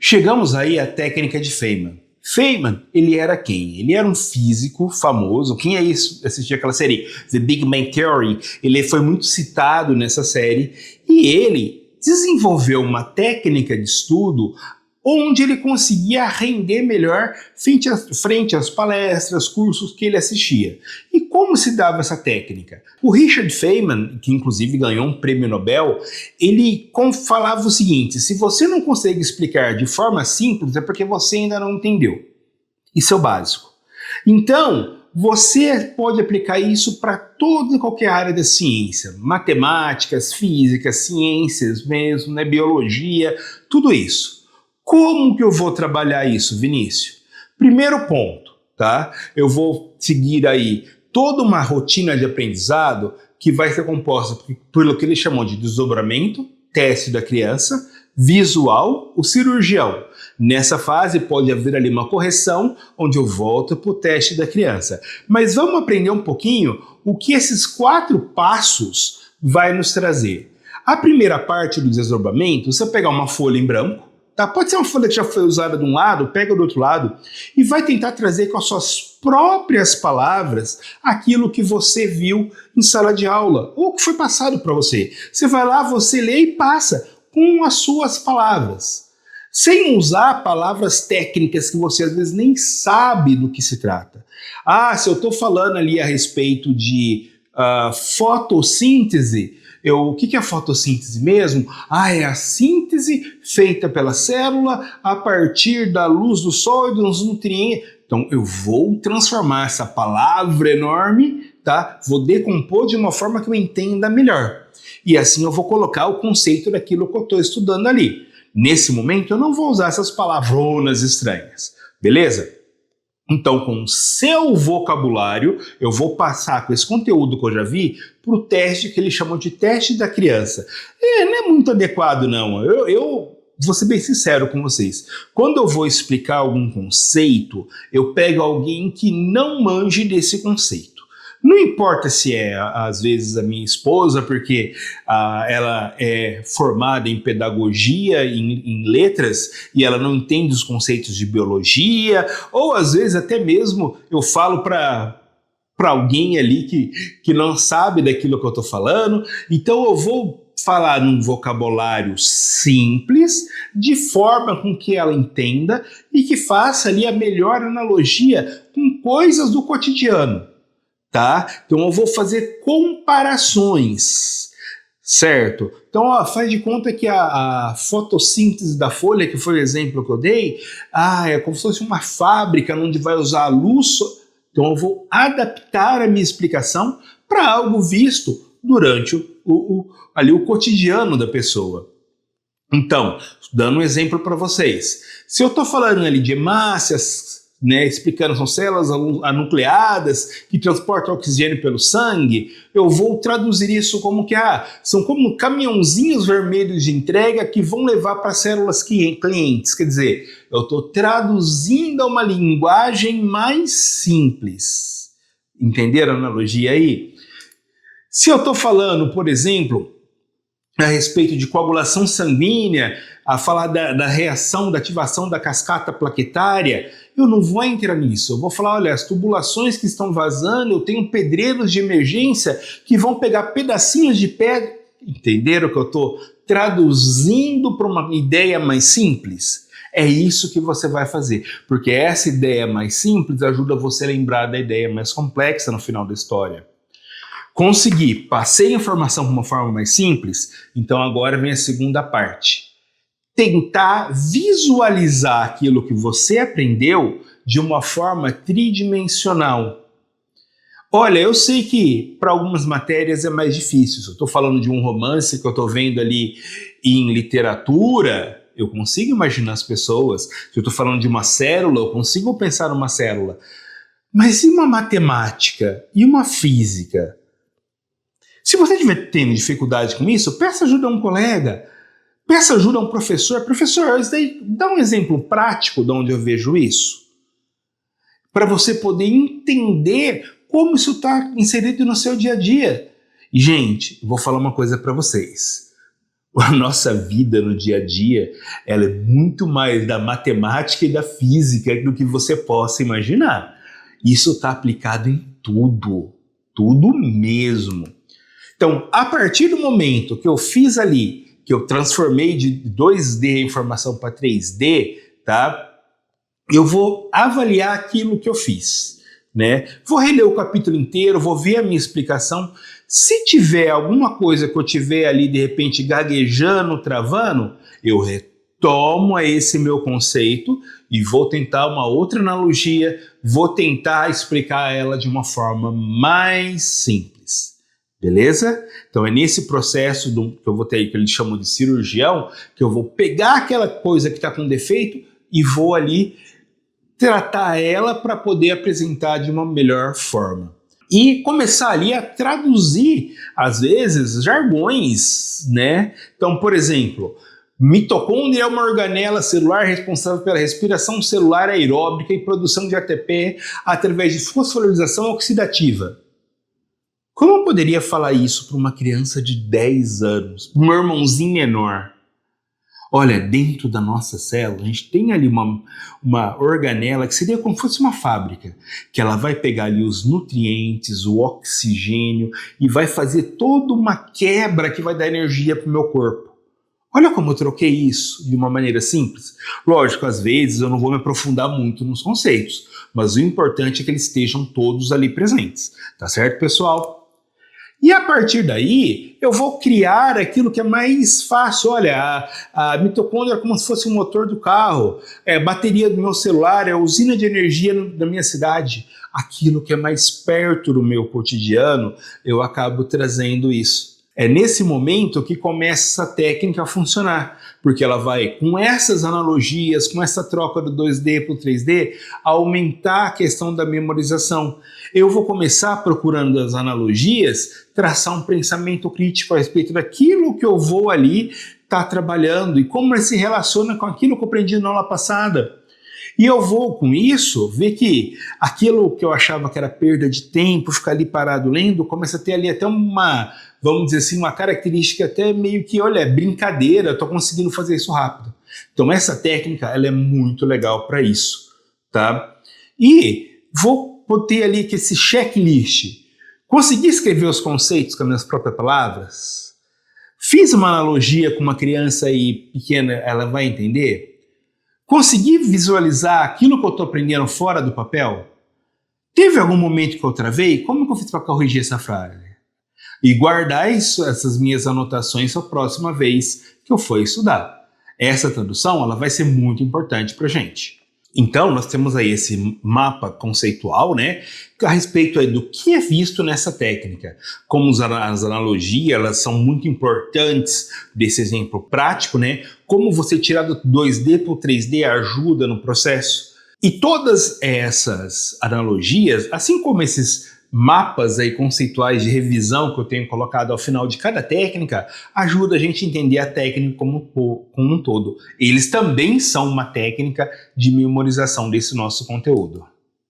Chegamos aí à técnica de Feynman. Feynman, ele era quem? Ele era um físico famoso. Quem é isso? Assistiu aquela série The Big Bang Theory. Ele foi muito citado nessa série e ele desenvolveu uma técnica de estudo onde ele conseguia render melhor frente às palestras, cursos que ele assistia. E como se dava essa técnica? O Richard Feynman, que inclusive ganhou um prêmio Nobel, ele falava o seguinte: se você não consegue explicar de forma simples, é porque você ainda não entendeu. Isso é o básico. Então, você pode aplicar isso para toda e qualquer área da ciência, matemáticas, física, ciências mesmo, né, biologia, tudo isso. Como que eu vou trabalhar isso, Vinícius? Primeiro ponto, tá? Eu vou seguir aí toda uma rotina de aprendizado que vai ser composta pelo que ele chamou de desdobramento, teste da criança, visual, o cirurgião. Nessa fase pode haver ali uma correção, onde eu volto para o teste da criança. Mas vamos aprender um pouquinho o que esses 4 passos vai nos trazer. A primeira parte do desdobramento, você pegar uma folha em branco, tá? Pode ser uma folha que já foi usada de um lado, pega do outro lado e vai tentar trazer com as suas próprias palavras aquilo que você viu em sala de aula ou que foi passado para você. Você vai lá, você lê e passa com as suas palavras, sem usar palavras técnicas que você às vezes nem sabe do que se trata. Ah, se eu estou falando ali a respeito de fotossíntese, o que é a fotossíntese mesmo? Ah, é a síntese feita pela célula a partir da luz do sol e dos nutrientes. Então eu vou transformar essa palavra enorme, tá? Vou decompor de uma forma que eu entenda melhor. E assim eu vou colocar o conceito daquilo que eu estou estudando ali. Nesse momento eu não vou usar essas palavronas estranhas, beleza? Então, com o seu vocabulário, eu vou passar com esse conteúdo que eu já vi para o teste que eles chamam de teste da criança. Não é muito adequado, não. Eu vou ser bem sincero com vocês. Quando eu vou explicar algum conceito, eu pego alguém que não manje desse conceito. Não importa se é, às vezes, a minha esposa, porque ela é formada em pedagogia, em letras, e ela não entende os conceitos de biologia, ou às vezes até mesmo eu falo para alguém ali que não sabe daquilo que eu estou falando. Então eu vou falar num vocabulário simples, de forma com que ela entenda e que faça ali a melhor analogia com coisas do cotidiano. Tá? Então eu vou fazer comparações, certo? Então faz de conta que a fotossíntese da folha, que foi o exemplo que eu dei, é como se fosse uma fábrica onde vai usar a luz. Então eu vou adaptar a minha explicação para algo visto durante o cotidiano da pessoa. Então, dando um exemplo para vocês, se eu estou falando ali de hemácias, né, explicando, são células anucleadas que transportam oxigênio pelo sangue, eu vou traduzir isso como que são como caminhãozinhos vermelhos de entrega que vão levar para células clientes. Quer dizer, eu estou traduzindo a uma linguagem mais simples. Entenderam a analogia aí? Se eu estou falando, por exemplo, a respeito de coagulação sanguínea, a falar da reação, da ativação da cascata plaquetária, eu não vou entrar nisso. Eu vou falar, olha, as tubulações que estão vazando, eu tenho pedreiros de emergência que vão pegar pedacinhos de pedra. Entenderam que eu estou traduzindo para uma ideia mais simples? É isso que você vai fazer, porque essa ideia mais simples ajuda você a lembrar da ideia mais complexa no final da história. Consegui, passei a informação de uma forma mais simples, então agora vem a segunda parte. Tentar visualizar aquilo que você aprendeu de uma forma tridimensional. Olha, eu sei que para algumas matérias é mais difícil. Se eu estou falando de um romance que eu estou vendo ali em literatura, eu consigo imaginar as pessoas. Se eu estou falando de uma célula, eu consigo pensar numa célula. Mas e uma matemática? E uma física? Se você estiver tendo dificuldade com isso, peça ajuda a um colega, peça ajuda a um professor. Professor, isso daí, dá um exemplo prático de onde eu vejo isso, para você poder entender como isso está inserido no seu dia a dia. E, gente, vou falar uma coisa para vocês. A nossa vida no dia a dia, ela é muito mais da matemática e da física do que você possa imaginar. Isso está aplicado em tudo, tudo mesmo. Então, a partir do momento que eu fiz ali, que eu transformei de 2D a informação para 3D, tá? Eu vou avaliar aquilo que eu fiz, né? Vou reler o capítulo inteiro, vou ver a minha explicação. Se tiver alguma coisa que eu tiver ali, de repente, gaguejando, travando, eu retomo a esse meu conceito e vou tentar uma outra analogia, vou tentar explicar ela de uma forma mais simples. Beleza? Então é nesse processo que eu vou ter aí, que eles chamam de cirurgião, que eu vou pegar aquela coisa que está com defeito e vou ali tratar ela para poder apresentar de uma melhor forma. E começar ali a traduzir, às vezes, jargões, né? Então, por exemplo, mitocôndria é uma organela celular responsável pela respiração celular aeróbica e produção de ATP através de fosforilação oxidativa. Como eu poderia falar isso para uma criança de 10 anos, para o meu irmãozinho menor? Olha, dentro da nossa célula, a gente tem ali uma organela que seria como se fosse uma fábrica, que ela vai pegar ali os nutrientes, o oxigênio e vai fazer toda uma quebra que vai dar energia para o meu corpo. Olha como eu troquei isso de uma maneira simples. Lógico, às vezes eu não vou me aprofundar muito nos conceitos, mas o importante é que eles estejam todos ali presentes. Tá certo, pessoal? E a partir daí, eu vou criar aquilo que é mais fácil. Olha, a mitocôndria é como se fosse o motor do carro, é a bateria do meu celular, é a usina de energia da minha cidade. Aquilo que é mais perto do meu cotidiano, eu acabo trazendo isso. É nesse momento que começa essa técnica a funcionar, porque ela vai, com essas analogias, com essa troca do 2D para o 3D, aumentar a questão da memorização. Eu vou começar procurando as analogias, traçar um pensamento crítico a respeito daquilo que eu vou ali estar trabalhando e como ele se relaciona com aquilo que eu aprendi na aula passada. E eu vou, com isso, ver que aquilo que eu achava que era perda de tempo, ficar ali parado lendo, começa a ter ali até uma, vamos dizer assim, uma característica até meio que, olha, brincadeira, estou conseguindo fazer isso rápido. Então essa técnica, ela é muito legal para isso, tá? E vou ter ali que esse checklist. Consegui escrever os conceitos com as minhas próprias palavras? Fiz uma analogia com uma criança aí pequena, ela vai entender? Consegui visualizar aquilo que eu estou aprendendo fora do papel? Teve algum momento que eu travei? Como que eu fiz para corrigir essa frase? E guardar essas minhas anotações para a próxima vez que eu for estudar. Essa tradução ela vai ser muito importante para a gente. Então, nós temos aí esse mapa conceitual, né, a respeito aí do que é visto nessa técnica. Como as analogias, elas são muito importantes desse exemplo prático, né, como você tirar do 2D para o 3D ajuda no processo. E todas essas analogias, assim como esses mapas aí conceituais de revisão que eu tenho colocado ao final de cada técnica, ajuda a gente a entender a técnica como um todo. Eles também são uma técnica de memorização desse nosso conteúdo.